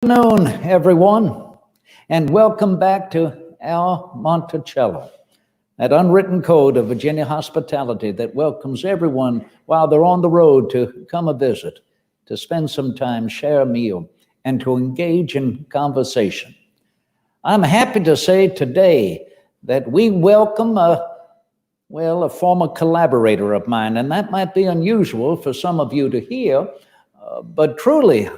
Good afternoon, everyone, and welcome back to our Monticello, that unwritten code of Virginia hospitality that welcomes everyone while they're on the road to come a visit, to spend some time, share a meal, and to engage in conversation. I'm happy to say today that we welcome a former collaborator of mine, and that might be unusual for some of you to hear, but truly,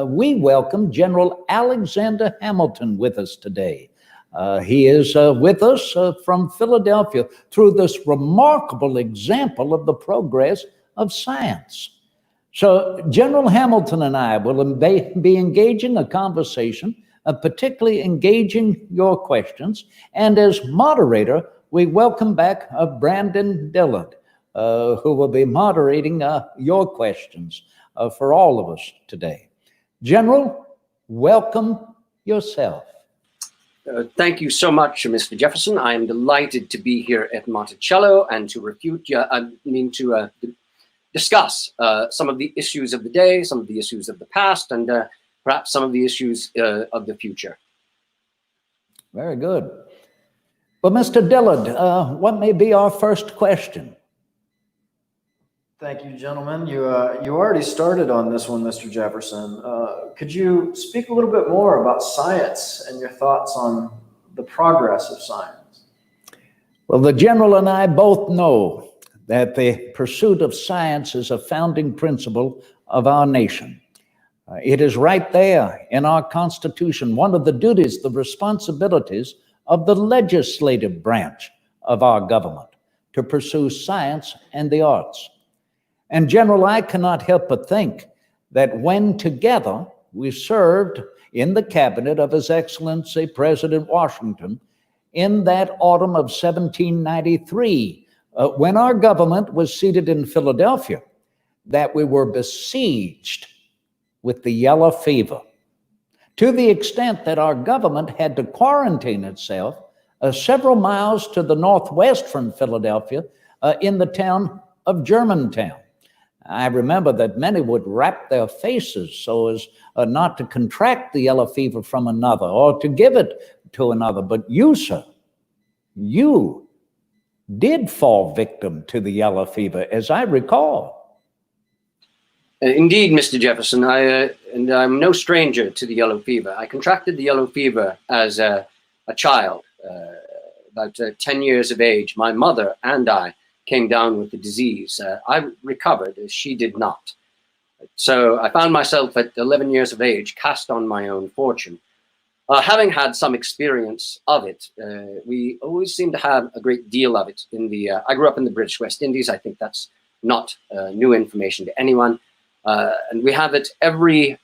we welcome General Alexander Hamilton with us today. He is with us from Philadelphia through this remarkable example of the progress of science. So General Hamilton and I will be engaging a conversation, particularly engaging your questions. And as moderator, we welcome back Brandon Dillard, who will be moderating your questions for all of us today. General, welcome yourself. Thank you so much, Mr. Jefferson. I am delighted to be here at Monticello and to discuss some of the issues of the day, some of the issues of the past, and perhaps some of the issues of the future. Very good. Well, Mr. Dillard, what may be our first question? Thank you, gentlemen. You already started on this one, Mr. Jefferson. Could you speak a little bit more about science and your thoughts on the progress of science? Well, the General and I both know that the pursuit of science is a founding principle of our nation. It is right there in our Constitution, one of the duties, the responsibilities of the legislative branch of our government, to pursue science and the arts. And General, I cannot help but think that when together we served in the cabinet of His Excellency President Washington in that autumn of 1793, when our government was seated in Philadelphia, that we were besieged with the yellow fever, to the extent that our government had to quarantine itself several miles to the northwest from Philadelphia in the town of Germantown. I remember that many would wrap their faces so as not to contract the yellow fever from another or to give it to another. But you, sir, you did fall victim to the yellow fever, as I recall. Indeed, Mr. Jefferson, and I'm no stranger to the yellow fever. I contracted the yellow fever as a child, about 10 years of age. My mother and I came down with the disease. I recovered, as she did not. So I found myself at 11 years of age, cast on my own fortune. Having had some experience of it, we always seem to have a great deal of it I grew up in the British West Indies. I think that's not new information to anyone. And we have it every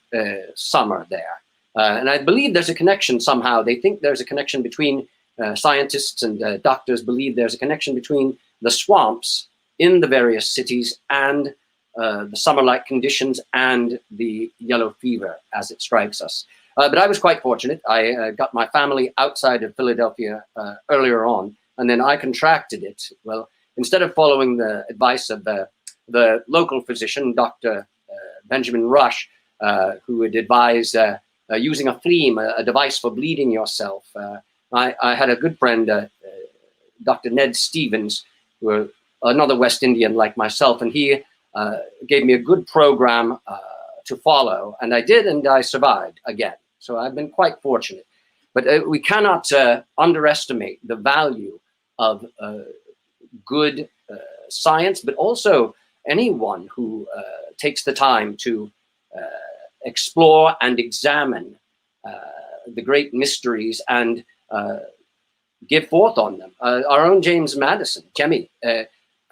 summer there. And I believe there's a connection somehow. They think there's a connection between scientists and doctors believe there's a connection between the swamps in the various cities and the summer-like conditions and the yellow fever as it strikes us. But I was quite fortunate. I got my family outside of Philadelphia earlier on, and then I contracted it. Well, instead of following the advice of the local physician, Dr. Benjamin Rush, who would advise using a phlegm, a device for bleeding yourself, I had a good friend, Dr. Ned Stevens, who another West Indian like myself, and he gave me a good program to follow, and I did, and I survived again. So I've been quite fortunate. But we cannot underestimate the value of good science, but also anyone who takes the time to explore and examine the great mysteries and give forth on them. Our own James Madison, Jemmy,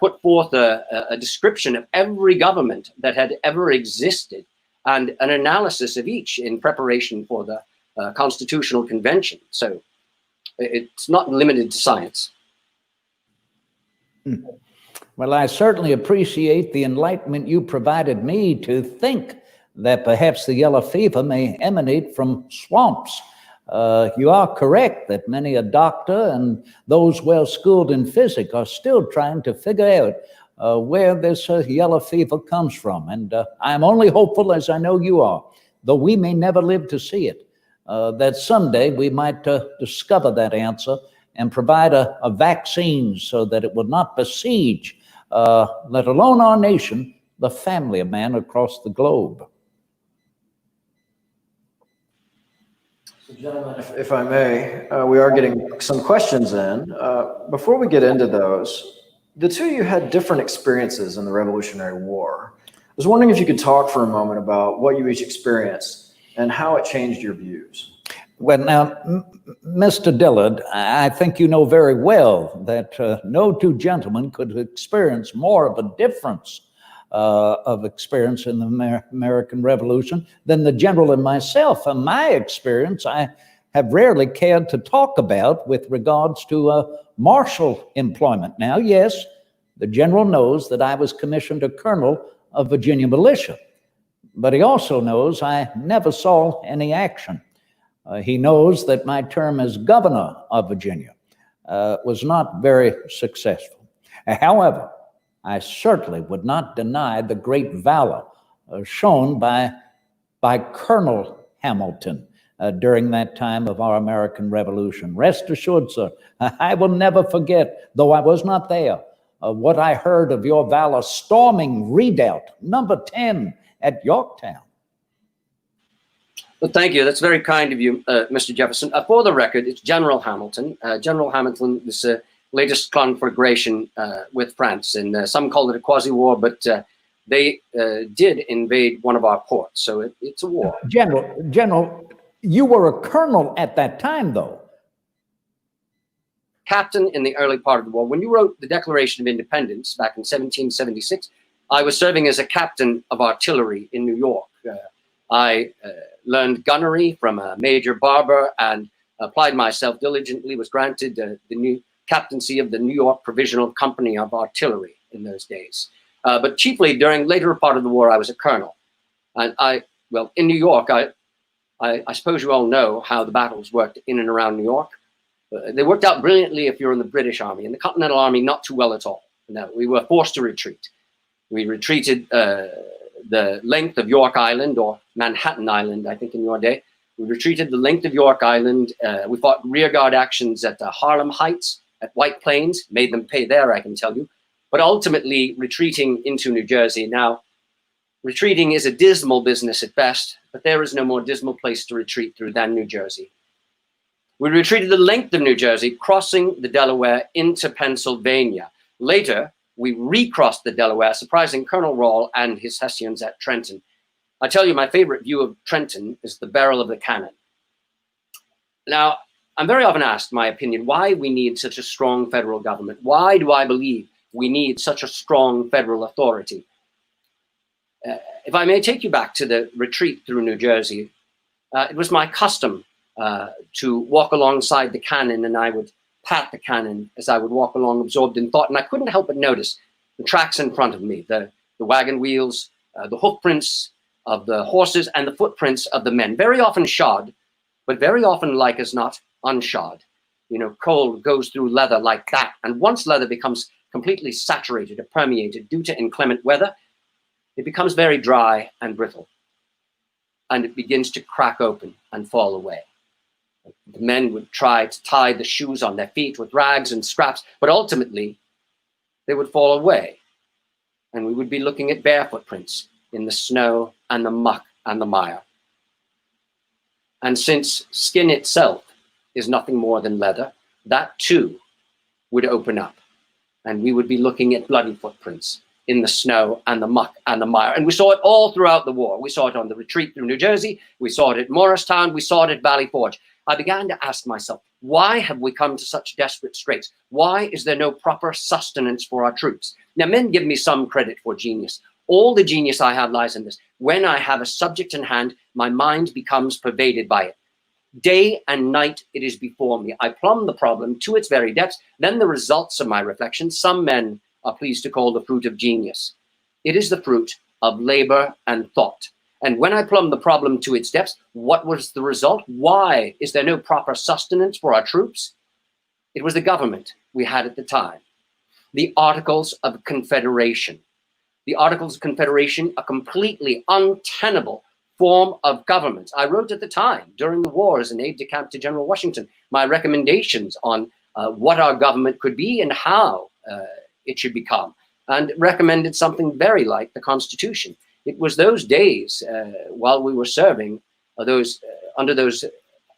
put forth a description of every government that had ever existed and an analysis of each in preparation for the Constitutional Convention. So it's not limited to science. Well, I certainly appreciate the enlightenment you provided me to think that perhaps the yellow fever may emanate from swamps. You are correct that many a doctor and those well-schooled in physics are still trying to figure out where this yellow fever comes from. And I'm only hopeful, as I know you are, though we may never live to see it, that someday we might discover that answer and provide a vaccine so that it would not besiege, let alone our nation, the family of man across the globe. So gentlemen, if I may, we are getting some questions in. Before we get into those, the two of you had different experiences in the Revolutionary War. I was wondering if you could talk for a moment about what you each experienced and how it changed your views. Well, now, Mr. Dillard, I think you know very well that no two gentlemen could experience more of a difference of experience in the American Revolution than the general and myself. And my experience, I have rarely cared to talk about with regards to martial employment. Now, yes, the general knows that I was commissioned a colonel of Virginia militia, but he also knows I never saw any action. He knows that my term as governor of Virginia was not very successful. However, I certainly would not deny the great valor shown by Colonel Hamilton during that time of our American Revolution. Rest assured, sir, I will never forget, though I was not there, what I heard of your valor storming Redoubt number 10 at Yorktown. Well, thank you. That's very kind of you, Mr. Jefferson. For the record, it's General Hamilton. General Hamilton, this latest conflagration with France, and some call it a quasi-war, but they did invade one of our ports, so it's a war. General, you were a colonel at that time, though. Captain in the early part of the war. When you wrote the Declaration of Independence back in 1776, I was serving as a captain of artillery in New York. I learned gunnery from Major Barber and applied myself diligently, was granted the new captaincy of the New York Provisional Company of Artillery in those days. But chiefly during later part of the war, I was a colonel. And well, in New York, I suppose you all know how the battles worked in and around New York. They worked out brilliantly if you're in the British Army. In the Continental Army, not too well at all. No, we were forced to retreat. We retreated the length of York Island, or Manhattan Island, I think in your day. We retreated the length of York Island. We fought rearguard actions at Harlem Heights, at White Plains, made them pay there, I can tell you. But ultimately retreating into New Jersey. Now, retreating is a dismal business at best, but there is no more dismal place to retreat through than New Jersey. We retreated the length of New Jersey, crossing the Delaware into Pennsylvania. Later, we recrossed the Delaware, surprising Colonel Rahl and his Hessians at Trenton. I tell you, my favorite view of Trenton is the barrel of the cannon. Now, I'm very often asked my opinion, why we need such a strong federal government. Why do I believe we need such a strong federal authority? If I may take you back to the retreat through New Jersey, it was my custom to walk alongside the cannon, and I would pat the cannon as I would walk along, absorbed in thought. And I couldn't help but notice the tracks in front of me, the wagon wheels, the hoof prints of the horses, and the footprints of the men, very often shod, but very often, like as not, unshod. You know, coal goes through leather like that. And once leather becomes completely saturated or permeated due to inclement weather, it becomes very dry and brittle. And it begins to crack open and fall away. The men would try to tie the shoes on their feet with rags and scraps, but ultimately they would fall away. And we would be looking at bare footprints in the snow and the muck and the mire. And since skin itself is nothing more than leather, that too would open up. And we would be looking at bloody footprints in the snow and the muck and the mire. And we saw it all throughout the war. We saw it on the retreat through New Jersey. We saw it at Morristown. We saw it at Valley Forge. I began to ask myself, why have we come to such desperate straits? Why is there no proper sustenance for our troops? Now, men give me some credit for genius. All the genius I have lies in this. When I have a subject in hand, my mind becomes pervaded by it. Day and night it is before me. I plumb the problem to its very depths. Then the results of my reflections, some men are pleased to call the fruit of genius. It is the fruit of labor and thought. And when I plumb the problem to its depths, what was the result? Why is there no proper sustenance for our troops? It was the government we had at the time. The Articles of Confederation. The Articles of Confederation, a completely untenable form of government. I wrote at the time, during the war, as an aide-de-camp to General Washington, my recommendations on what our government could be and how it should become, and recommended something very like the Constitution. It was those days while we were serving under those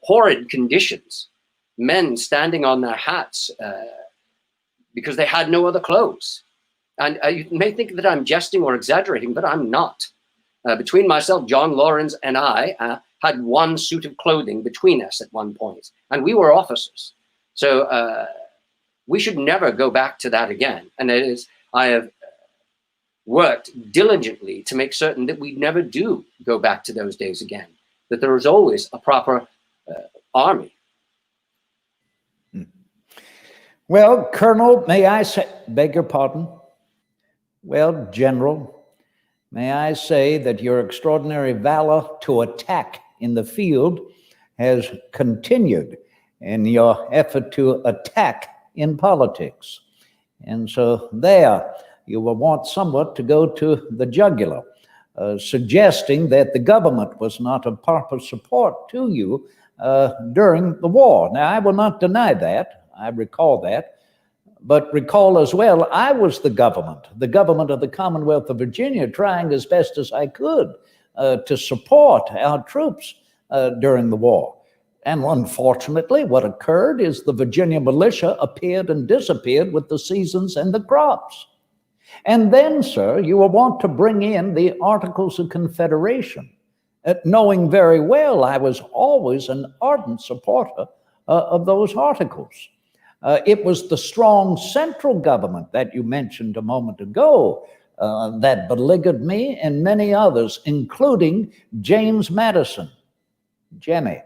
horrid conditions, men standing on their hats because they had no other clothes. And you may think that I'm jesting or exaggerating, but I'm not. Between myself, John Lawrence, and I had one suit of clothing between us at one point, and we were officers. So we should never go back to that again. And I have worked diligently to make certain that we never do go back to those days again, that there is always a proper army. Well, Colonel, may I say, beg your pardon? Well, General, may I say that your extraordinary valor to attack in the field has continued in your effort to attack in politics. And so there, you will want somewhat to go to the jugular, suggesting that the government was not of proper support to you during the war. Now, I will not deny that. I recall that. But recall as well, I was the government of the Commonwealth of Virginia, trying as best as I could to support our troops during the war. And unfortunately, what occurred is the Virginia militia appeared and disappeared with the seasons and the crops. And then, sir, you will want to bring in the Articles of Confederation, knowing very well I was always an ardent supporter of those articles. It was the strong central government that you mentioned a moment ago that beleaguered me and many others, including James Madison, Jemmy.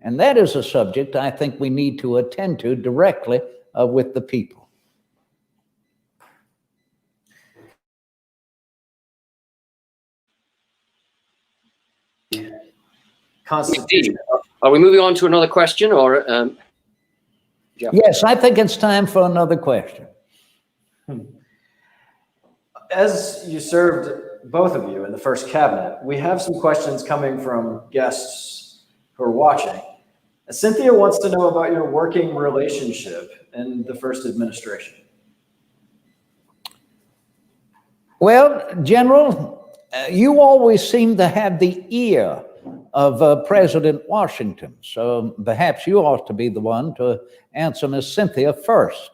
And that is a subject I think we need to attend to directly with the people. Constitution. Are we moving on to another question, or? Yes, I think it's time for another question. As you served, both of you, in the first cabinet, we have some questions coming from guests who are watching. Cynthia wants to know about your working relationship in the first administration. Well, General, you always seem to have the ear of President Washington, so perhaps you ought to be the one to answer Miss Cynthia first.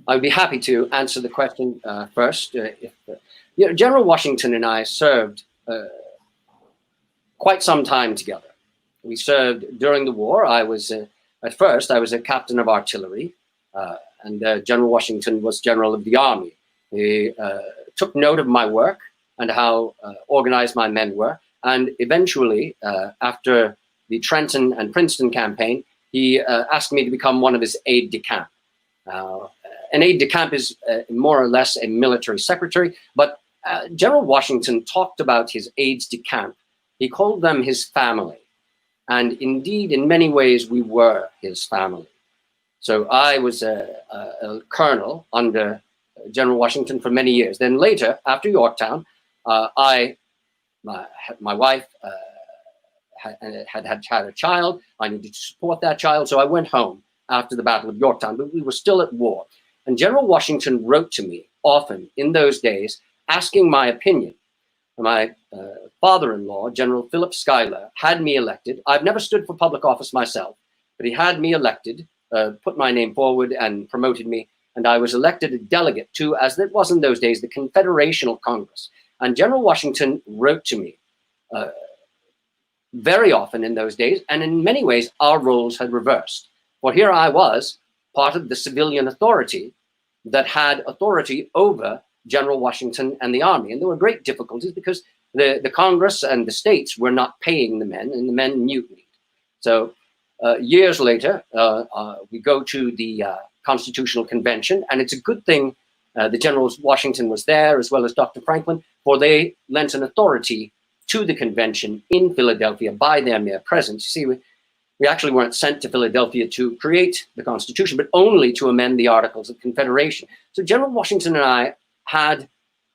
I'd be happy to answer the question first. General Washington and I served quite some time together. We served during the war. At first, I was a captain of artillery, and General Washington was general of the army. He took note of my work and how organized my men were. And eventually, after the Trenton and Princeton campaign, he asked me to become one of his aides-de-camp. An aide-de-camp is more or less a military secretary, but General Washington talked about his aides-de-camp. He called them his family. And indeed, in many ways, we were his family. So I was a colonel under General Washington for many years. Then later, after Yorktown, my wife had a child. I needed to support that child, so I went home after the Battle of Yorktown, but we were still at war. And General Washington wrote to me often in those days, asking my opinion. My father-in-law, General Philip Schuyler, had me elected. I've never stood for public office myself, but he had me elected, put my name forward and promoted me. And I was elected a delegate to, as it was in those days, the Confederational Congress. And General Washington wrote to me very often in those days. And in many ways, our roles had reversed. For here I was, part of the civilian authority that had authority over General Washington and the army. And there were great difficulties because the Congress and the states were not paying the men, and the men mutinied. So years later, we go to the Constitutional Convention, and it's a good thing that General Washington was there, as well as Dr. Franklin, for they lent an authority to the convention in Philadelphia by their mere presence. You see, We actually weren't sent to Philadelphia to create the Constitution, but only to amend the Articles of Confederation. So General Washington and I had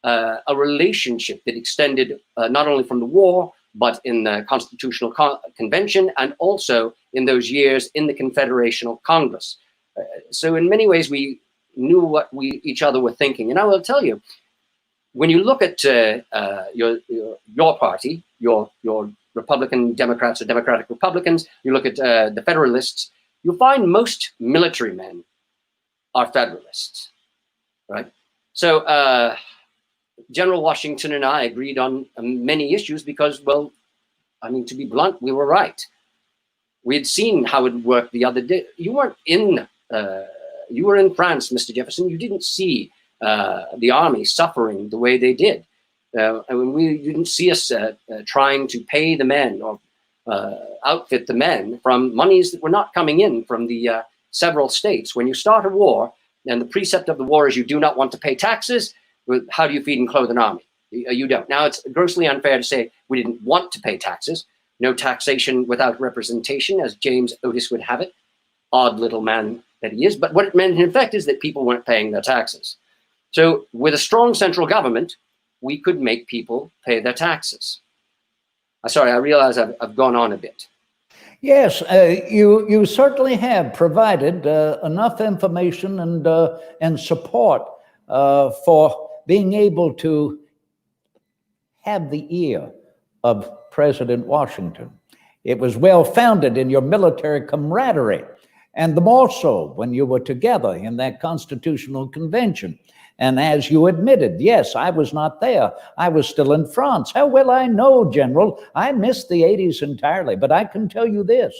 a relationship that extended not only from the war, but in the Constitutional Convention, and also in those years in the Confederational Congress. So in many ways, we knew what each other were thinking. And I will tell you, when you look at your party, your Republican Democrats or Democratic Republicans, you look at the Federalists, you'll find most military men are Federalists, right? So General Washington and I agreed on many issues because, well, I mean, to be blunt, we were right. We had seen how it worked the other day. You weren't in, you were in France, Mr. Jefferson. You didn't see the army suffering the way they did. I mean, you didn't see us trying to pay the men or outfit the men from monies that were not coming in from the several states. When you start a war, and the precept of the war is you do not want to pay taxes, how do you feed and clothe an army? You don't. Now, it's grossly unfair to say we didn't want to pay taxes. No taxation without representation, as James Otis would have it. Odd little man that he is. But what it meant in effect is that people weren't paying their taxes. So with a strong central government, we could make people pay their taxes. Sorry, I realize I've gone on a bit. Yes, you certainly have provided enough information and support for being able to have the ear of President Washington. It was well founded in your military camaraderie, and the more so when you were together in that Constitutional Convention. And as you admitted, yes, I was not there. I was still in France. How well I know, General, I missed the 80s entirely, but I can tell you this,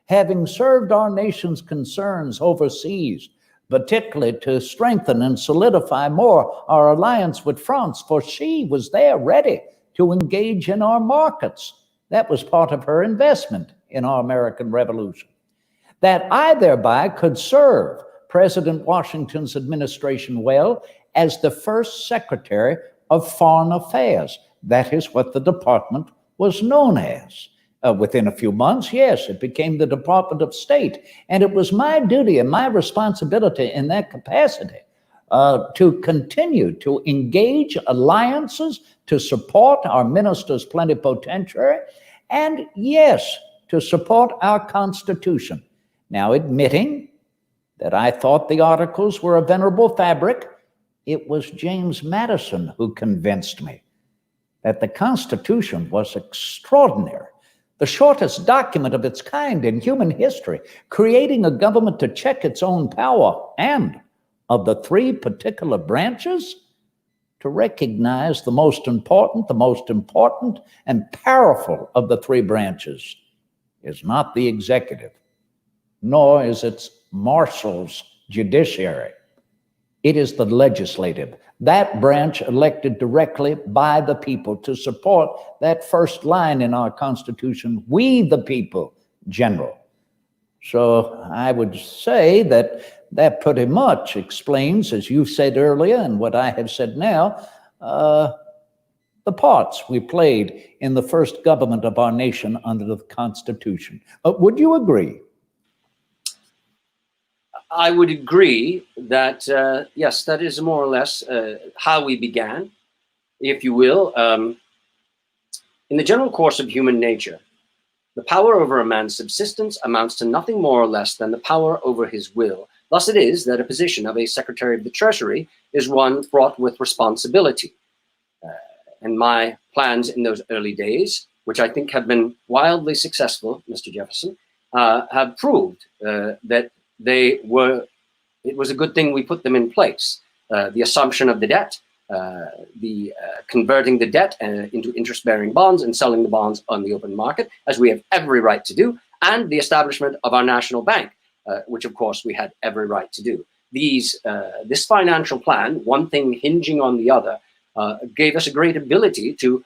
having served our nation's concerns overseas, particularly to strengthen and solidify more our alliance with France, for she was there ready to engage in our markets. That was part of her investment in our American Revolution. That I thereby could serve President Washington's administration well as the first Secretary of Foreign Affairs. That is what the department was known as. Within a few months, yes, it became the Department of State. And it was my duty and my responsibility in that capacity to continue to engage alliances, to support our ministers plenipotentiary, and yes, to support our Constitution. Now, admitting that I thought the Articles were a venerable fabric, it was James Madison who convinced me that the Constitution was extraordinary, the shortest document of its kind in human history, creating a government to check its own power, and of the three particular branches, to recognize the most important and powerful of the three branches is not the executive, nor is its marshal's judiciary. It is the legislative, that branch elected directly by the people to support that first line in our Constitution, we the people, General. So I would say that pretty much explains, as you said earlier and what I have said now, the parts we played in the first government of our nation under the Constitution. Would you agree? I would agree that, yes, that is more or less how we began, if you will. In the general course of human nature, the power over a man's subsistence amounts to nothing more or less than the power over his will. Thus it is that a position of a Secretary of the Treasury is one fraught with responsibility. And my plans in those early days, which I think have been wildly successful, Mr. Jefferson, have proved that it was a good thing we put them in place. The assumption of the debt, the converting the debt into interest-bearing bonds and selling the bonds on the open market, as we have every right to do, and the establishment of our national bank, which of course we had every right to do. This financial plan, one thing hinging on the other, gave us a great ability to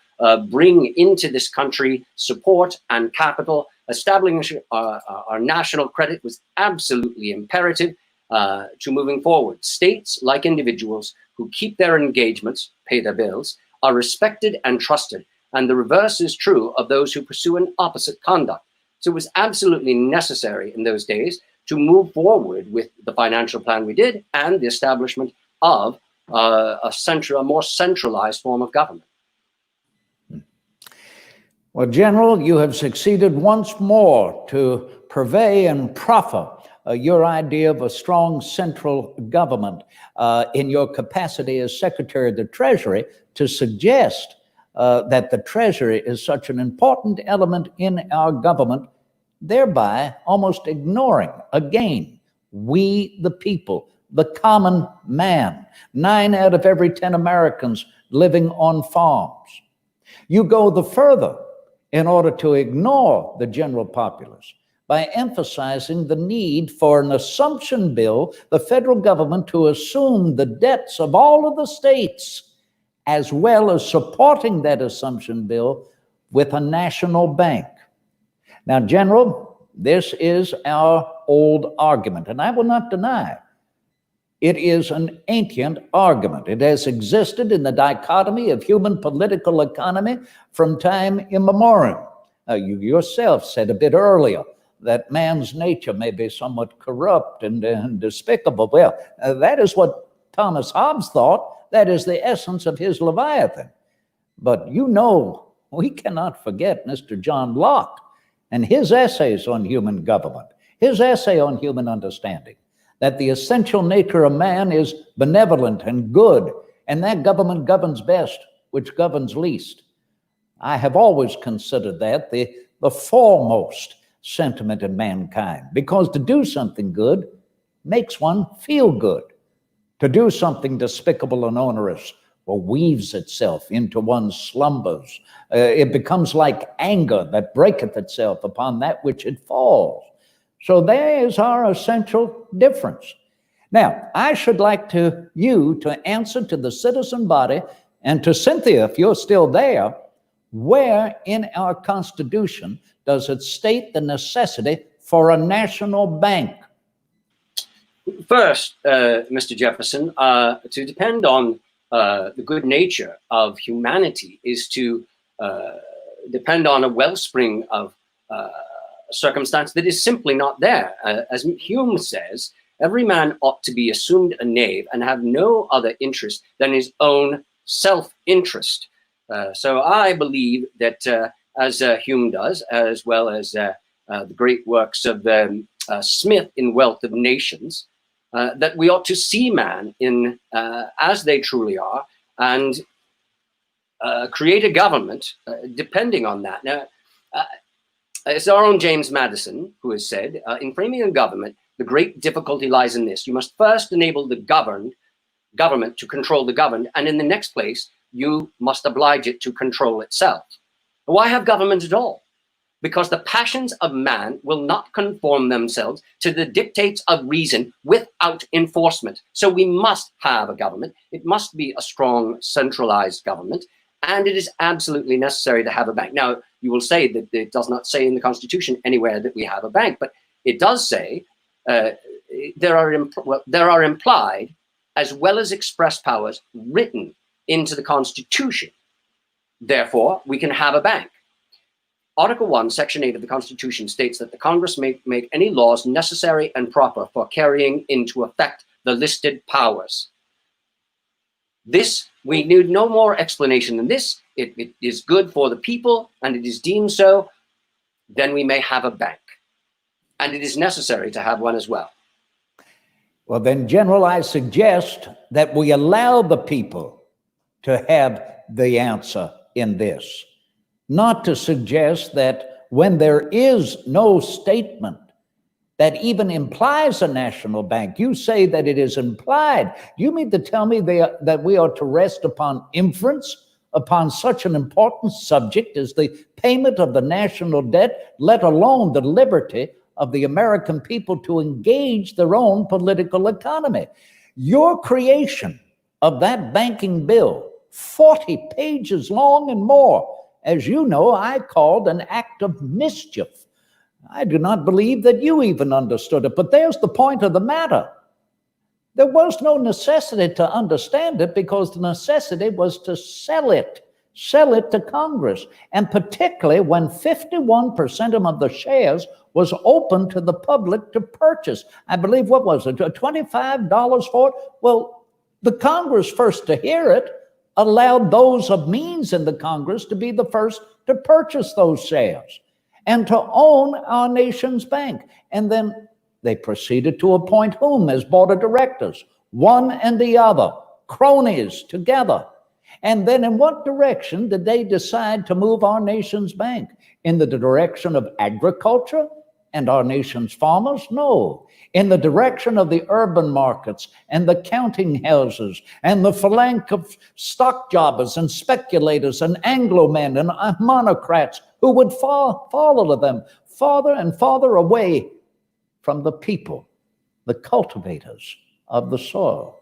bring into this country support and capital. Establishing our national credit was absolutely imperative to moving forward. States, like individuals who keep their engagements, pay their bills, are respected and trusted. And the reverse is true of those who pursue an opposite conduct. So it was absolutely necessary in those days to move forward with the financial plan we did and the establishment of a more centralized form of government. Well, General, you have succeeded once more to purvey and proffer your idea of a strong central government in your capacity as Secretary of the Treasury to suggest that the Treasury is such an important element in our government, thereby almost ignoring, again, we the people, the common man, 9 out of every 10 Americans living on farms. You go the further in order to ignore the general populace by emphasizing the need for an assumption bill, the federal government to assume the debts of all of the states, as well as supporting that assumption bill with a national bank. Now, General, this is our old argument, and I will not deny it is an ancient argument. It has existed in the dichotomy of human political economy from time immemorial. You yourself said a bit earlier that man's nature may be somewhat corrupt and despicable. Well, that is what Thomas Hobbes thought. That is the essence of his Leviathan. But you know, we cannot forget Mr. John Locke and his essays on human government, his essay on human understanding, that the essential nature of man is benevolent and good, and that government governs best, which governs least. I have always considered that the foremost sentiment in mankind, because to do something good makes one feel good. To do something despicable and onerous or weaves itself into one's slumbers. It becomes like anger that breaketh itself upon that which it falls. So there is our essential difference. Now, I should like you to answer to the citizen body and to Cynthia, if you're still there, where in our Constitution does it state the necessity for a national bank? First, Mr. Jefferson, to depend on the good nature of humanity is to depend on a wellspring of circumstance that is simply not there. As Hume says, every man ought to be assumed a knave and have no other interest than his own self-interest. So I believe that, as Hume does, as well as the great works of Smith in Wealth of Nations, that we ought to see man in as they truly are and create a government depending on that. Now, it's our own James Madison who has said, in framing a government, the great difficulty lies in this. You must first enable the government to control the governed, and in the next place, you must oblige it to control itself. Why have government at all? Because the passions of man will not conform themselves to the dictates of reason without enforcement. So we must have a government. It must be a strong, centralized government. And it is absolutely necessary to have a bank. Now, you will say that it does not say in the Constitution anywhere that we have a bank, but it does say there are implied as well as express powers written into the Constitution. Therefore, we can have a bank. Article 1, Section 8 of the Constitution states that the Congress may make any laws necessary and proper for carrying into effect the listed powers. This, we need no more explanation than this. It is good for the people, and it is deemed so. Then we may have a bank. And it is necessary to have one as well. Well, then, General, I suggest that we allow the people to have the answer in this. Not to suggest that when there is no statement that even implies a national bank, you say that it is implied. You mean to tell me that we are to rest upon inference upon such an important subject as the payment of the national debt, let alone the liberty of the American people to engage their own political economy? Your creation of that banking bill, 40 pages long and more, as you know, I called an act of mischief. I do not believe that you even understood it, but there's the point of the matter. There was no necessity to understand it because the necessity was to sell it sell it to Congress, and particularly when 51% of the shares was open to the public to purchase. I believe, what was it, $25 for it? Well, the Congress, first to hear it, allowed those of means in the Congress to be the first to purchase those shares and to own our nation's bank. And then they proceeded to appoint whom as board of directors? One and the other, cronies together. And then in what direction did they decide to move our nation's bank? In the direction of agriculture and our nation's farmers? No. In the direction of the urban markets and the counting houses and the phalanx of stock jobbers and speculators and Anglo-men and monocrats who would follow them farther and farther away from the people, the cultivators of the soil.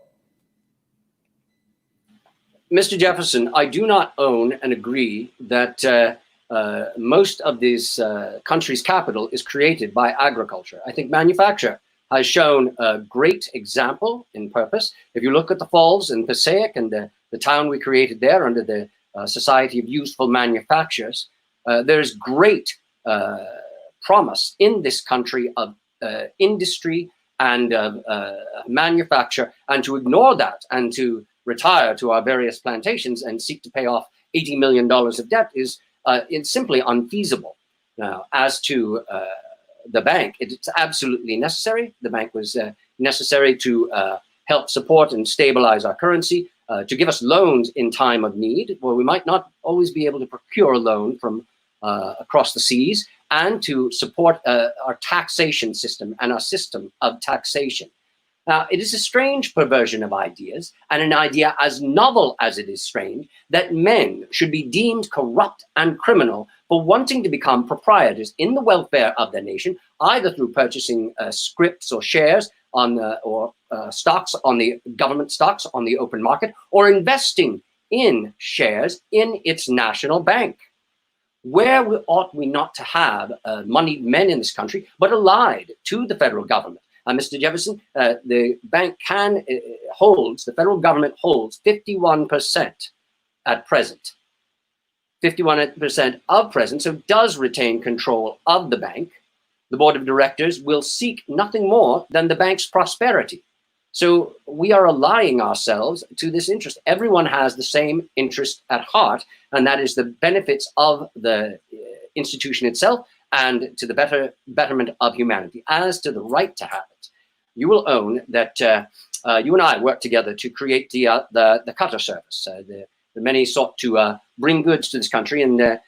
Mr. Jefferson, I do not own and agree that most of this country's capital is created by agriculture. I think manufacture has shown a great example in purpose. If you look at the Falls in Passaic and the town we created there under the Society of Useful Manufacturers, there's great promise in this country of industry and manufacture, and to ignore that and to retire to our various plantations and seek to pay off $80 million of debt is it's simply unfeasible. Now, as to the bank, it's absolutely necessary. The bank was necessary to help support and stabilize our currency, to give us loans in time of need, where we might not always be able to procure a loan from across the seas, and to support our taxation system and our system of taxation. Now, it is a strange perversion of ideas, and an idea as novel as it is strange, that men should be deemed corrupt and criminal for wanting to become proprietors in the welfare of their nation, either through purchasing scrips or shares on stocks on the government stocks on the open market, or investing in shares in its national bank. Where ought we not to have moneyed men in this country, but allied to the federal government? Mr. Jefferson, the bank the federal government holds 51% at present. 51% of present, so does retain control of the bank. The board of directors will seek nothing more than the bank's prosperity. So we are allying ourselves to this interest. Everyone has the same interest at heart, and that is the benefits of the institution itself and to the betterment of humanity. As to the right to have it, you will own that you and I worked together to create the cutter service. The many sought to bring goods to this country and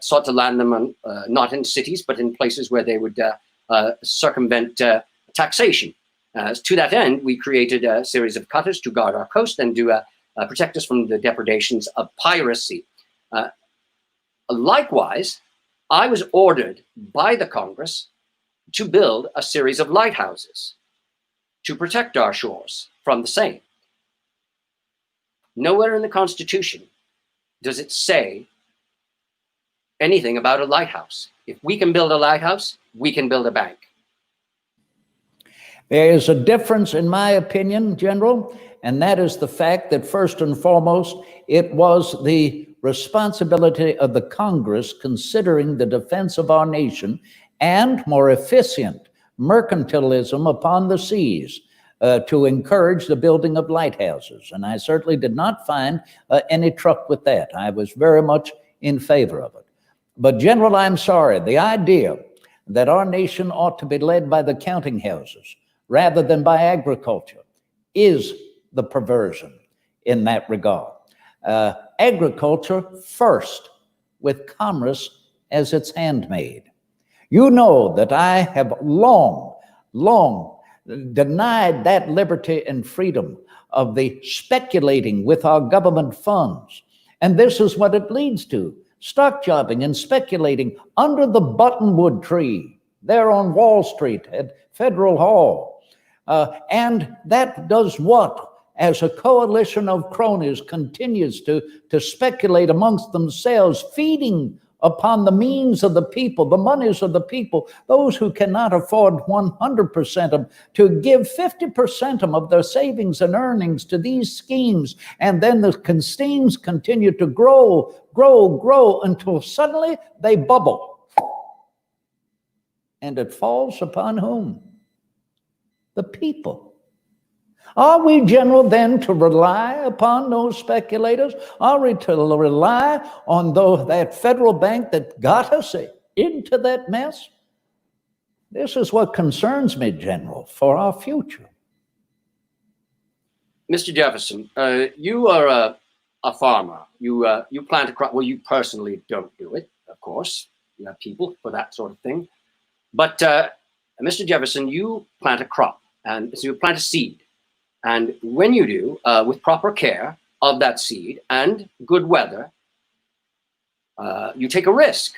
sought to land them not in cities, but in places where they would circumvent taxation. To that end, we created a series of cutters to guard our coast and to protect us from the depredations of piracy. Likewise, I was ordered by the Congress to build a series of lighthouses to protect our shores from the same. Nowhere in the Constitution does it say anything about a lighthouse. If we can build a lighthouse, we can build a bank. There is a difference, in my opinion, General, and that is the fact that first and foremost, it was the responsibility of the Congress considering the defense of our nation and more efficient mercantilism upon the seas to encourage the building of lighthouses. And I certainly did not find any truck with that. I was very much in favor of it. But General, I'm sorry, the idea that our nation ought to be led by the counting houses rather than by agriculture is the perversion in that regard. Agriculture first, with commerce as its handmaid. You know that I have long denied that liberty and freedom of the speculating with our government funds. And this is what it leads to: stock jobbing and speculating under the buttonwood tree there on Wall Street at Federal Hall. And that does what? As a coalition of cronies continues to speculate amongst themselves, feeding upon the means of the people, the monies of the people, those who cannot afford 100% of them, to give 50% of their savings and earnings to these schemes. And then the schemes continue to grow until suddenly they bubble. And it falls upon whom? The people. Are we, General, then to rely upon those speculators? Are we to rely on that federal bank that got us into that mess? This is what concerns me, General, for our future. Mr. Jefferson, you are a farmer. You plant a crop. Well, you personally don't do it, of course. You have people for that sort of thing. But Mr. Jefferson, you plant a crop, and so you plant a seed. And when you do, with proper care of that seed and good weather, you take a risk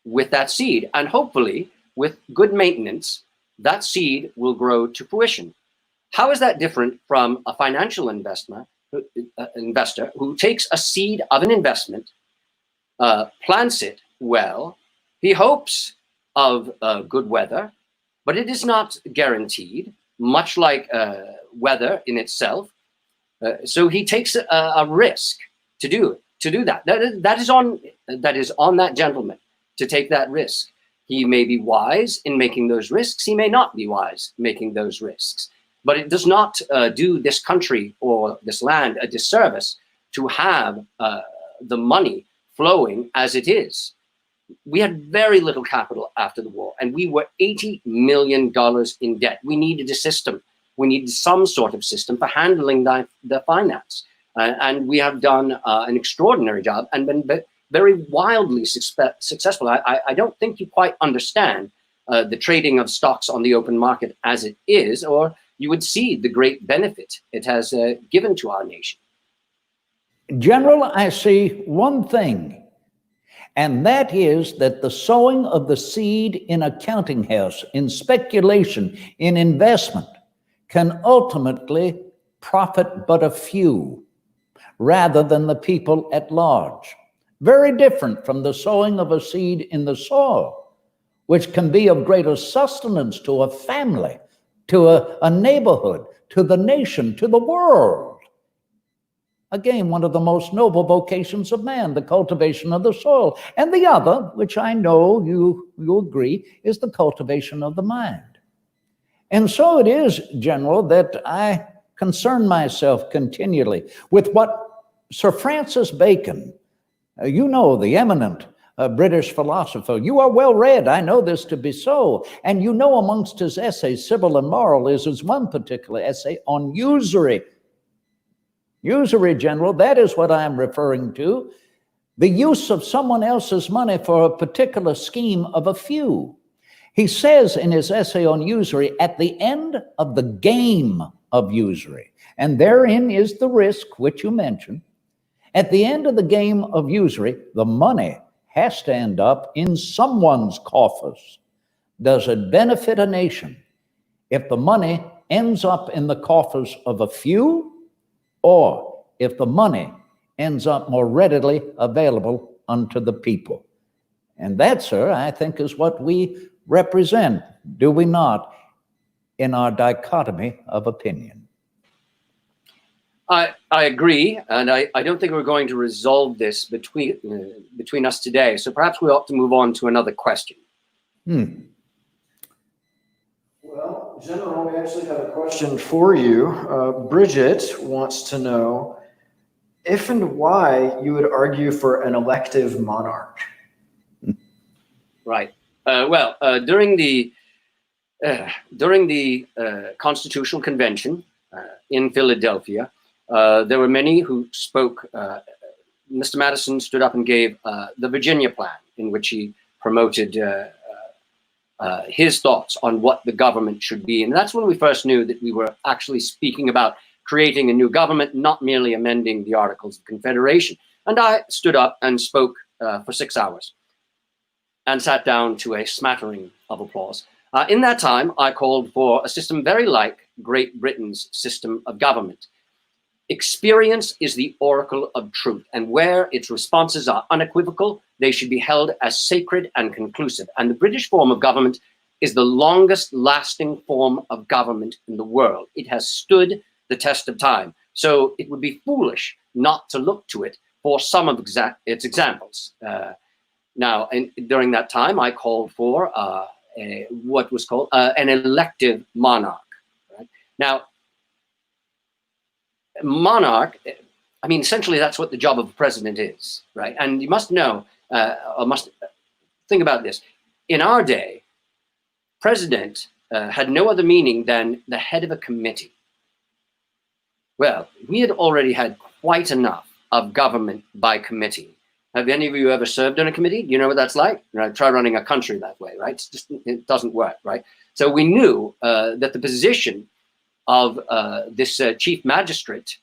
with that seed. And hopefully, with good maintenance, that seed will grow to fruition. How is that different from a financial investor who takes a seed of an investment, plants it well, he hopes of good weather, but it is not guaranteed, much like weather in itself. So he takes a risk to do that. That is on that gentleman to take that risk. He may be wise in making those risks. He may not be wise making those risks. But it does not do this country or this land a disservice to have the money flowing as it is. We had very little capital after the war, and we were $80 million in debt. We needed a system. We needed some sort of system for handling the finance. And we have done an extraordinary job and been very wildly successful. I don't think you quite understand the trading of stocks on the open market as it is, or you would see the great benefit it has given to our nation. General, I see one thing, and that is that the sowing of the seed in a counting house, in speculation, in investment, can ultimately profit but a few, rather than the people at large. Very different from the sowing of a seed in the soil, which can be of greater sustenance to a family, to a neighborhood, to the nation, to the world. Again, one of the most noble vocations of man, the cultivation of the soil. And the other, which I know you agree, is the cultivation of the mind. And so it is, General, that I concern myself continually with what Sir Francis Bacon, you know, the eminent British philosopher, you are well read, I know this to be so, and you know amongst his essays, Civil and Moral, is one particular essay on usury. Usury, General, that is what I am referring to. The use of someone else's money for a particular scheme of a few. He says in his essay on usury, at the end of the game of usury, and therein is the risk which you mentioned, at the end of the game of usury, the money has to end up in someone's coffers. Does it benefit a nation if the money ends up in the coffers of a few, or if the money ends up more readily available unto the people? And that, sir, I think is what we represent, do we not, in our dichotomy of opinion? I agree, and I don't think we're going to resolve this between us today. So perhaps we ought to move on to another question. Well, General, we actually have a question for you. Bridget wants to know if and why you would argue for an elective monarch. Right. During the Constitutional Convention in Philadelphia, there were many who spoke. Mr. Madison stood up and gave the Virginia Plan, in which he promoted his thoughts on what the government should be. And that's when we first knew that we were actually speaking about creating a new government, not merely amending the Articles of Confederation. And I stood up and spoke for 6 hours and sat down to a smattering of applause. In that time, I called for a system very like Great Britain's system of government. Experience is the oracle of truth, and where its responses are unequivocal, they should be held as sacred and conclusive. And the British form of government is the longest lasting form of government in the world. It has stood the test of time. So it would be foolish not to look to it for some of its examples. Now, during that time, I called for what was called an elective monarch. Right? Now, monarch, I mean, essentially that's what the job of a president is, right? And you must know, or must think about this. In our day, president had no other meaning than the head of a committee. Well, we had already had quite enough of government by committee. Have any of you ever served on a committee? You know what that's like? Try running a country that way, right? It doesn't work, right? So we knew that the position of this chief magistrate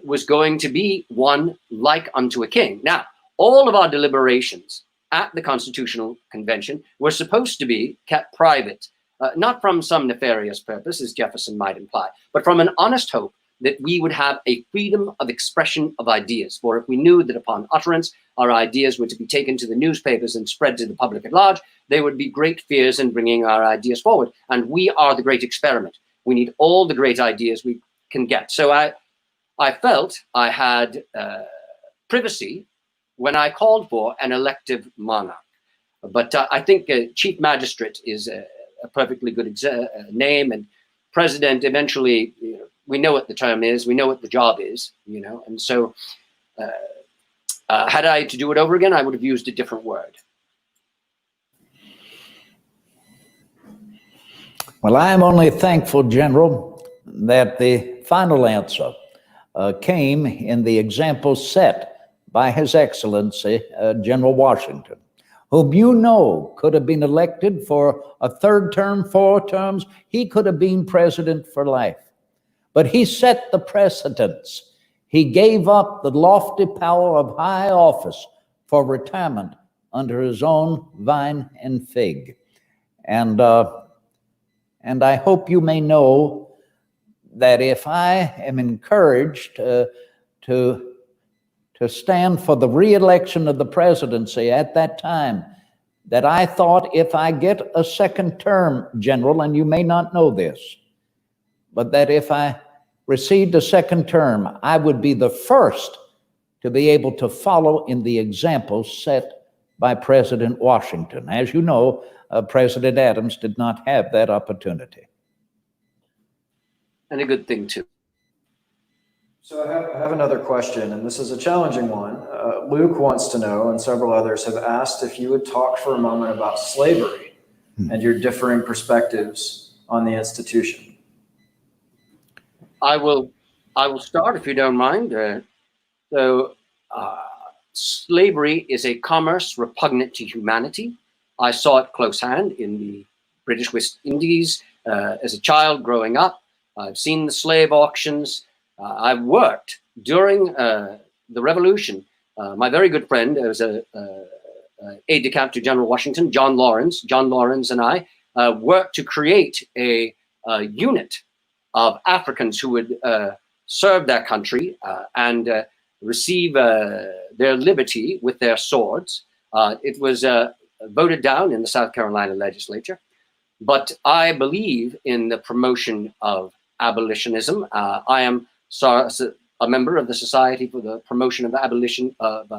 was going to be one like unto a king. Now, all of our deliberations at the Constitutional Convention were supposed to be kept private, not from some nefarious purpose, as Jefferson might imply, but from an honest hope that we would have a freedom of expression of ideas. For if we knew that upon utterance, our ideas were to be taken to the newspapers and spread to the public at large, there would be great fears in bringing our ideas forward. And we are the great experiment. We need all the great ideas we can get. So I felt I had privacy when I called for an elective monarch. But I think chief magistrate is a perfectly good name, and president eventually, we know what the term is, we know what the job is, and so had I to do it over again, I would have used a different word. Well, I am only thankful, General, that the final answer came in the example set by His Excellency, General Washington, whom you know could have been elected for a third term, 4 terms. He could have been president for life. But he set the precedence. He gave up the lofty power of high office for retirement under his own vine and fig. And I hope you may know that if I am encouraged to stand for the re-election of the presidency at that time, that I thought if I get a second term, General, and you may not know this, but that if I received a second term, I would be the first to be able to follow in the example set by President Washington. As you know, President Adams did not have that opportunity. And a good thing, too. So I have another question, and this is a challenging one. Luke wants to know, and several others have asked, if you would talk for a moment about slavery and your differing perspectives on the institution. I will start, if you don't mind. Slavery is a commerce repugnant to humanity. I saw it close hand in the British West Indies as a child growing up. I've seen the slave auctions. I've worked during the Revolution. My very good friend was a aide-de-camp to General Washington, John Lawrence. John Lawrence and I worked to create a unit of Africans who would serve their country and receive their liberty with their swords. It was voted down in the South Carolina legislature. But I believe in the promotion of abolitionism. I am a member of the Society for the Promotion of Abolition of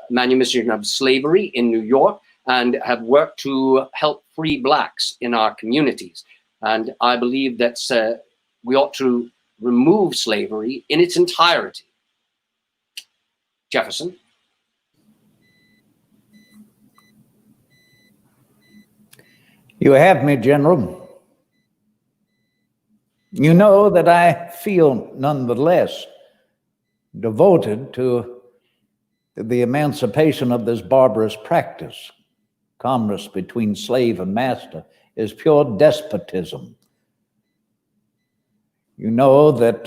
Manumission of Slavery in New York, and have worked to help free Blacks in our communities. And I believe that we ought to remove slavery in its entirety. Jefferson. You have me, General. You know that I feel nonetheless devoted to the emancipation of this barbarous practice. Commerce between slave and master is pure despotism. You know that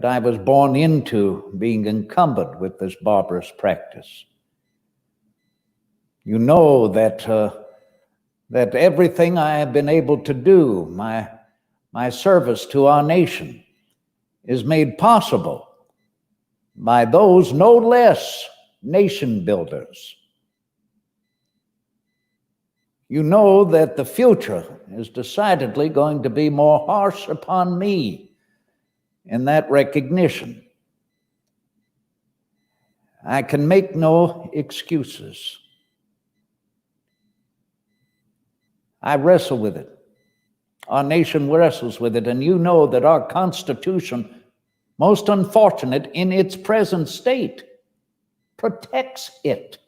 I was born into being encumbered with this barbarous practice. You know that everything I have been able to do, my service to our nation, is made possible by those no less nation builders. You know that the future is decidedly going to be more harsh upon me in that recognition. I can make no excuses. I wrestle with it. Our nation wrestles with it, and you know that our Constitution, most unfortunate in its present state, protects it.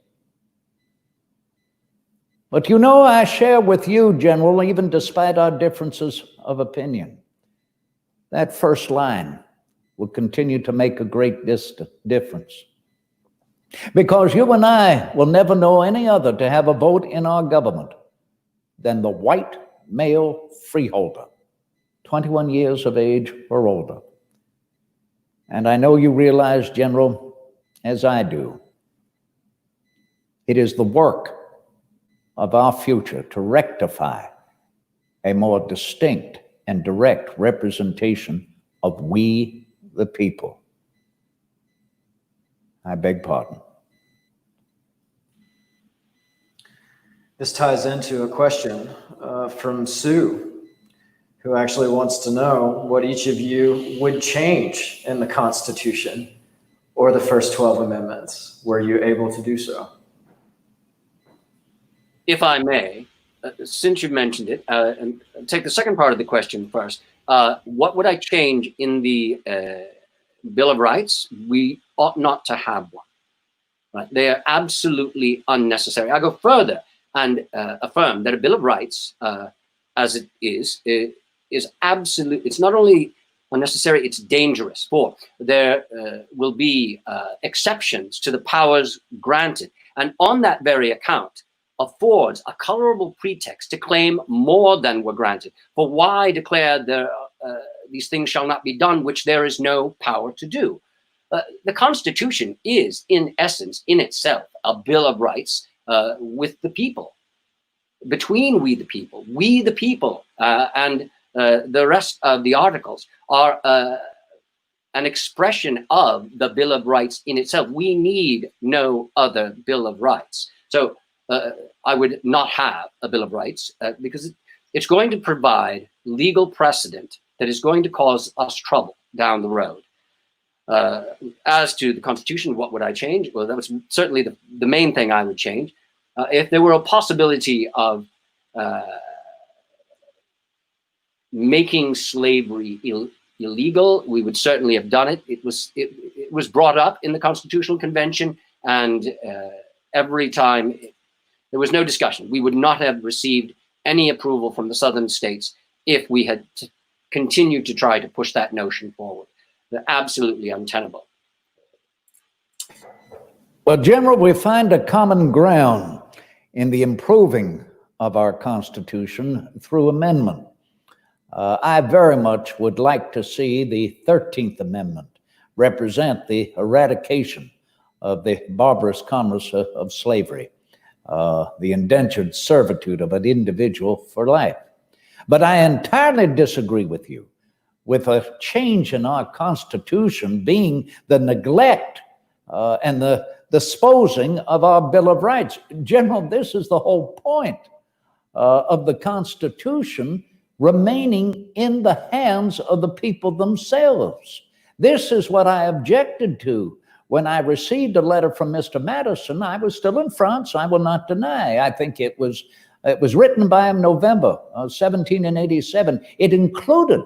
But you know, I share with you, General, even despite our differences of opinion, that first line will continue to make a great difference. Because you and I will never know any other to have a vote in our government than the white male freeholder, 21 years of age or older. And I know you realize, General, as I do, it is the work of our future to rectify a more distinct and direct representation of we the people. I beg pardon. This ties into a question from Sue, who actually wants to know what each of you would change in the Constitution or the first 12 amendments. Were you able to do so? If I may, since you've mentioned it, and take the second part of the question first. What would I change in the Bill of Rights? We ought not to have one. Right? They are absolutely unnecessary. I go further and affirm that a Bill of Rights, as it is absolute. It's not only unnecessary, it's dangerous. For there will be exceptions to the powers granted, and on that very account, affords a colorable pretext to claim more than were granted. For why declare these things shall not be done, which there is no power to do? The Constitution is, in essence, in itself, a Bill of Rights with the people, between we the people. We the people and the rest of the articles are an expression of the Bill of Rights in itself. We need no other Bill of Rights. So I would not have a Bill of Rights because it's going to provide legal precedent that is going to cause us trouble down the road. As to the Constitution, what would I change? Well, that was certainly the main thing I would change. If there were a possibility of making slavery illegal, we would certainly have done it. It was brought up in the Constitutional Convention, and every time there was no discussion. We would not have received any approval from the southern states if we had continued to try to push that notion forward. They're absolutely untenable. Well, General, we find a common ground in the improving of our Constitution through amendment. I very much would like to see the 13th Amendment represent the eradication of the barbarous commerce of slavery, the indentured servitude of an individual for life. But I entirely disagree with you with a change in our Constitution being the neglect and the disposing of our Bill of Rights. General, this is the whole point of the Constitution remaining in the hands of the people themselves. This is what I objected to when I received a letter from Mr. Madison. I was still in France, I will not deny. I think it was written by him November 1787. It included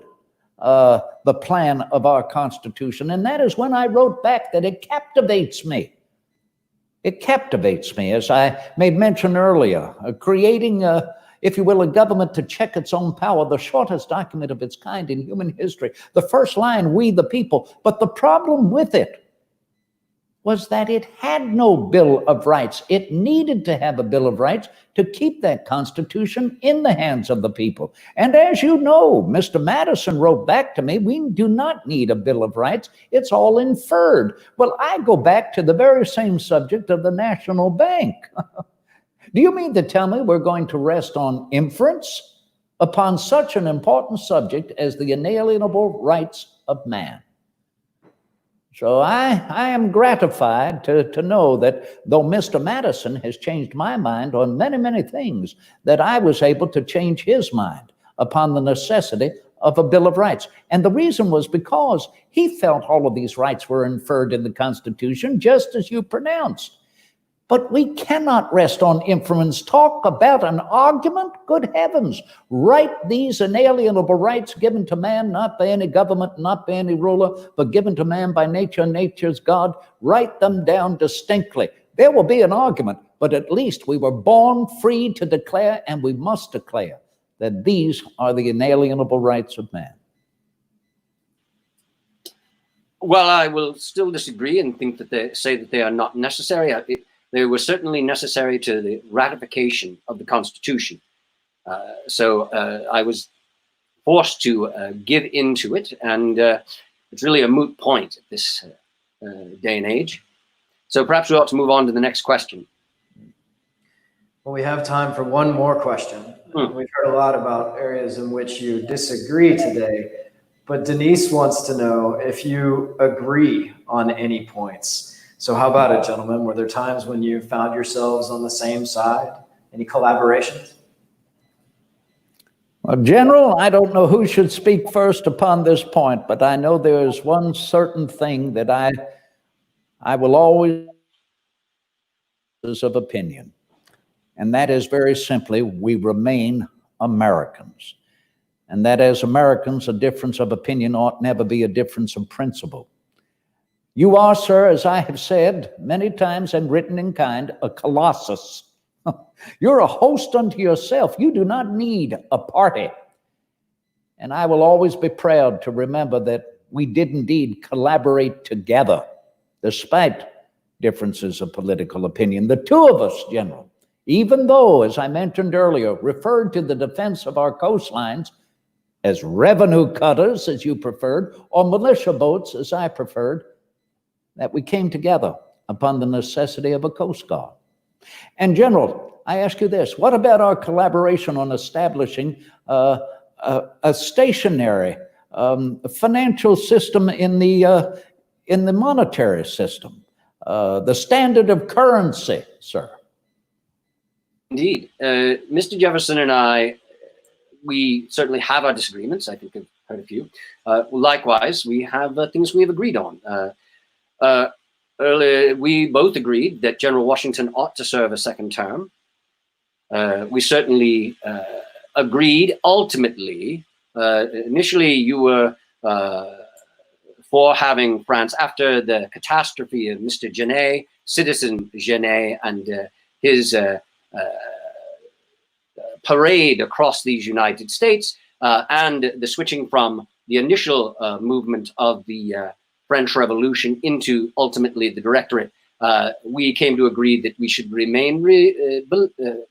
the plan of our Constitution, and that is when I wrote back that it captivates me. It captivates me, as I made mention earlier, creating, if you will, a government to check its own power, the shortest document of its kind in human history. The first line, we the people. But the problem with it was that it had no Bill of Rights. It needed to have a Bill of Rights to keep that Constitution in the hands of the people. And as you know, Mr. Madison wrote back to me, we do not need a Bill of Rights. It's all inferred. Well, I go back to the very same subject of the National Bank. Do you mean to tell me we're going to rest on inference upon such an important subject as the inalienable rights of man? So I am gratified to know that though Mr. Madison has changed my mind on many, many things, that I was able to change his mind upon the necessity of a Bill of Rights. And the reason was because he felt all of these rights were inferred in the Constitution, just as you pronounced. But we cannot rest on inference. Talk about an argument? Good heavens. Write these inalienable rights given to man, not by any government, not by any ruler, but given to man by nature, nature's God. Write them down distinctly. There will be an argument, but at least we were born free to declare, and we must declare, that these are the inalienable rights of man. Well, I will still disagree and think that they say that they are not necessary. They were certainly necessary to the ratification of the Constitution. So I was forced to give into it, and it's really a moot point at this day and age. So perhaps we ought to move on to the next question. Well, we have time for one more question. We've heard a lot about areas in which you disagree today, but Denise wants to know if you agree on any points. So how about it, gentlemen? Were there times when you found yourselves on the same side? Any collaborations? Well, General, I don't know who should speak first upon this point, but I know there is one certain thing that I will always of opinion, and that is very simply, we remain Americans. And that as Americans, a difference of opinion ought never be a difference of principle. You are, sir, as I have said many times and written in kind, a colossus. You're a host unto yourself. You do not need a party. And I will always be proud to remember that we did indeed collaborate together, despite differences of political opinion. The two of us, General, even though, as I mentioned earlier, referred to the defense of our coastlines as revenue cutters, as you preferred, or militia boats, as I preferred, that we came together upon the necessity of a Coast Guard. And General, I ask you this, what about our collaboration on establishing a stationary financial system in the monetary system, the standard of currency, sir? Indeed. Mr. Jefferson and I, we certainly have our disagreements. I think I've heard a few. Likewise, we have things we have agreed on. Earlier, we both agreed that General Washington ought to serve a second term. We certainly agreed ultimately. Initially, you were for having France, after the catastrophe of Mr. Genet, Citizen Genet, and his parade across these United States, and the switching from the initial movement of the French Revolution into ultimately the Directorate, we came to agree that we should remain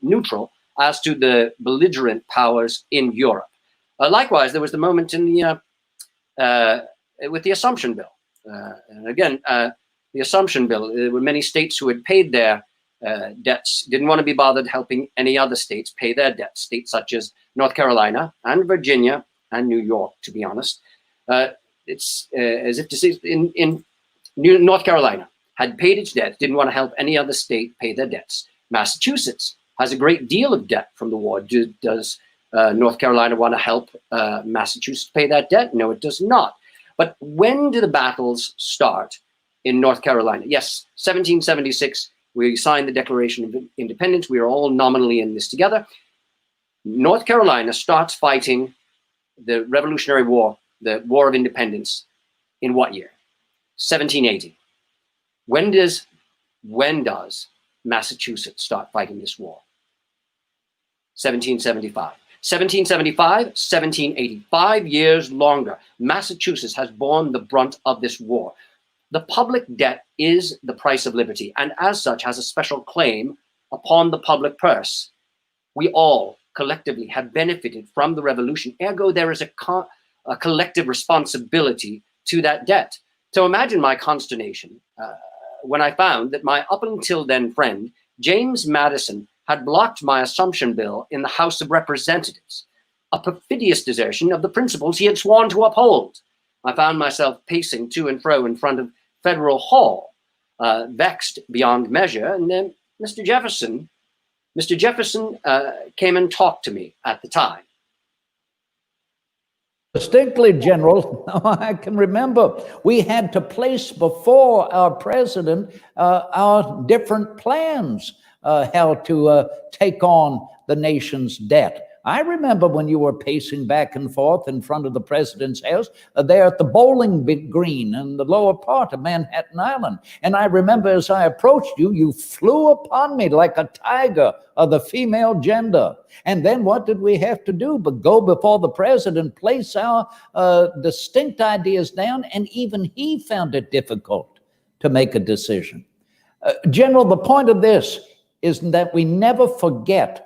neutral as to the belligerent powers in Europe. Likewise, there was the moment in the with the Assumption Bill. And again, the Assumption Bill, there were many states who had paid their debts, didn't want to be bothered helping any other states pay their debts, states such as North Carolina and Virginia and New York, to be honest. It's as if to say in North Carolina had paid its debt, didn't want to help any other state pay their debts. Massachusetts has a great deal of debt from the war. Does North Carolina want to help Massachusetts pay that debt? No, it does not. But when do the battles start in North Carolina? Yes, 1776, we signed the Declaration of Independence. We are all nominally in this together. North Carolina starts fighting the Revolutionary War, the War of Independence, in what year? 1780. When does Massachusetts start fighting this war? 1775. 1775, 1780, 5 years longer. Massachusetts has borne the brunt of this war. The public debt is the price of liberty, and as such has a special claim upon the public purse. We all collectively have benefited from the revolution. Ergo, there is a collective responsibility to that debt. So imagine my consternation when I found that my up until then friend, James Madison, had blocked my Assumption Bill in the House of Representatives, a perfidious desertion of the principles he had sworn to uphold. I found myself pacing to and fro in front of Federal Hall, vexed beyond measure. And then Mr. Jefferson came and talked to me at the time. Distinctly, General, I can remember we had to place before our president our different plans, how to take on the nation's debt. I remember when you were pacing back and forth in front of the president's house there at the bowling green in the lower part of Manhattan Island. And I remember as I approached you, you flew upon me like a tiger of the female gender. And then what did we have to do but go before the president, place our distinct ideas down, and even he found it difficult to make a decision. General, the point of this is that we never forget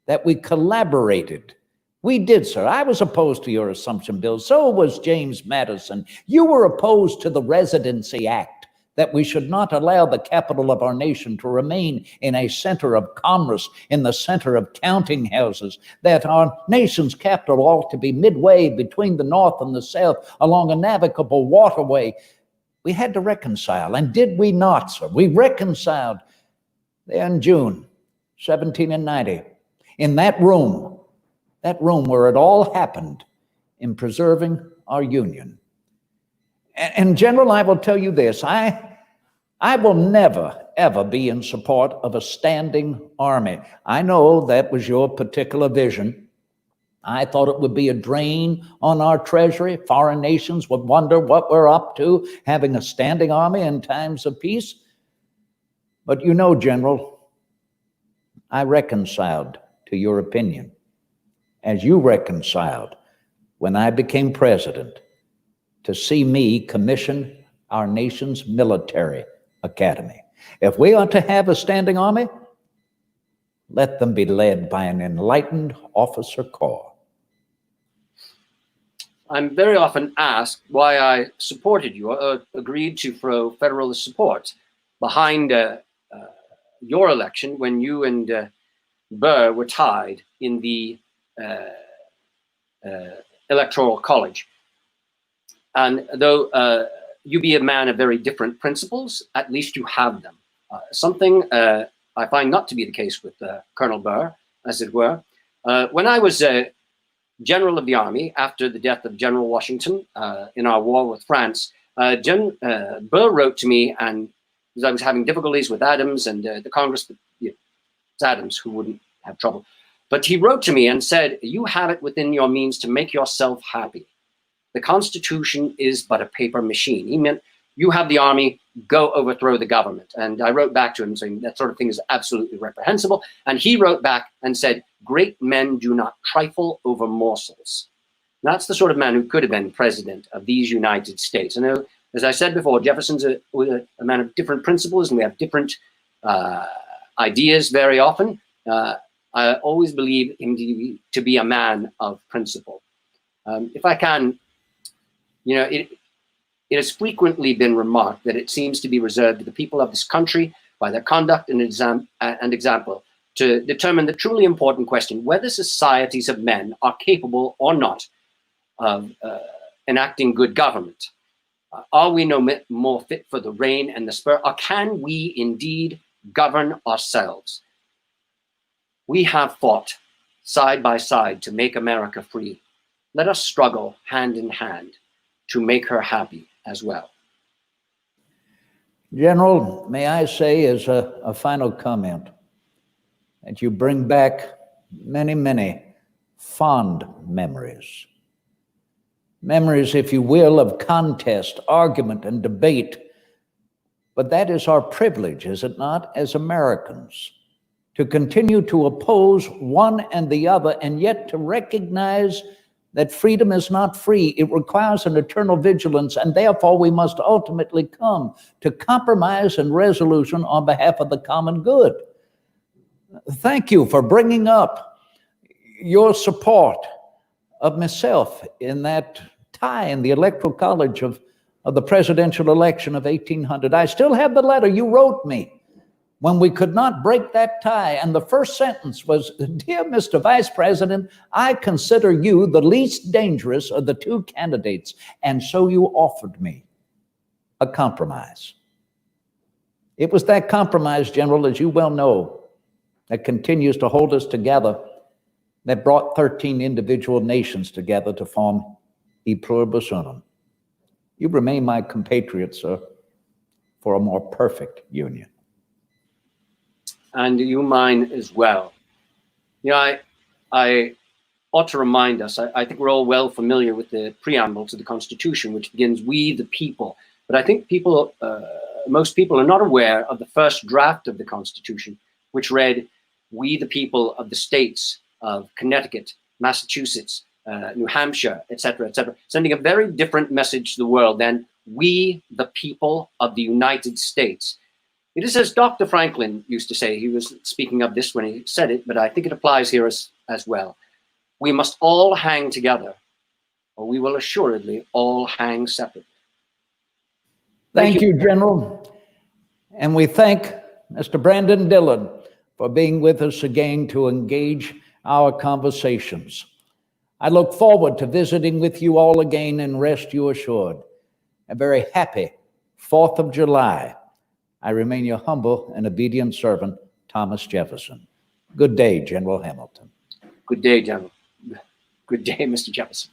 that we collaborated. We did, sir. I was opposed to your assumption bill. So was James Madison. You were opposed to the Residency Act, that we should not allow the capital of our nation to remain in a center of commerce, in the center of counting houses, that our nation's capital ought to be midway between the North and the South along a navigable waterway. We had to reconcile, and did we not, sir? We reconciled there in June 1790. In that room where it all happened, in preserving our union. And General, I will tell you this, I will never, ever be in support of a standing army. I know that was your particular vision. I thought it would be a drain on our treasury. Foreign nations would wonder what we're up to, having a standing army in times of peace. But you know, General, I reconciled to your opinion, as you reconciled when I became president to see me commission our nation's military academy. If we are to have a standing army, let them be led by an enlightened officer corps. I'm very often asked why I supported you or agreed to throw Federalist support behind your election when you and Burr were tied in the Electoral College. And though you be a man of very different principles, at least you have them. Something I find not to be the case with Colonel Burr, as it were. When I was General of the Army after the death of General Washington in our war with France, Burr wrote to me, and because I was having difficulties with Adams and the Congress, it's Adams who wouldn't have trouble. But he wrote to me and said, you have it within your means to make yourself happy. The Constitution is but a paper machine. He meant, you have the army, go overthrow the government. And I wrote back to him saying that sort of thing is absolutely reprehensible. And he wrote back and said, great men do not trifle over morsels. And that's the sort of man who could have been president of these United States. And as I said before, Jefferson's a man of different principles, and we have different ideas very often. I always believe him to be a man of principle. If I can, it has frequently been remarked that it seems to be reserved to the people of this country by their conduct and example to determine the truly important question whether societies of men are capable or not of enacting good government. Are we no more fit for the rein and the spur, or can we indeed govern ourselves? We have fought side by side to make America free. Let us struggle hand in hand to make her happy as well. General, may I say as a final comment that you bring back many, many fond memories. Memories, if you will, of contest, argument, and debate. But that is our privilege, is it not, as Americans, to continue to oppose one and the other, and yet to recognize that freedom is not free. It requires an eternal vigilance, and therefore we must ultimately come to compromise and resolution on behalf of the common good. Thank you for bringing up your support of myself in that tie in the Electoral College of the presidential election of 1800. I still have the letter you wrote me when we could not break that tie. And the first sentence was, "Dear Mr. Vice President, I consider you the least dangerous of the two candidates, and so you offered me a compromise. It was that compromise, General, as you well know, that continues to hold us together, that brought 13 individual nations together to form E Pluribus Unum. You remain my compatriot, sir, for a more perfect union. And you mine as well. You know, I ought to remind us, I think we're all well familiar with the preamble to the Constitution, which begins, "We the people." But I think most people are not aware of the first draft of the Constitution, which read, "We the people of the states of Connecticut, Massachusetts, New Hampshire, etc., sending a very different message to the world than "We the people of the United States." It is as Dr. Franklin used to say. He was speaking of this when he said it, but I think it applies here as well. We must all hang together, or we will assuredly all hang separate. Thank you, General. And we thank Mr. Brandon Dillon for being with us again to engage our conversations. I look forward to visiting with you all again, and rest you assured, a very happy 4th of July. I remain your humble and obedient servant, Thomas Jefferson. Good day, General Hamilton. Good day, General. Good day, Mr. Jefferson.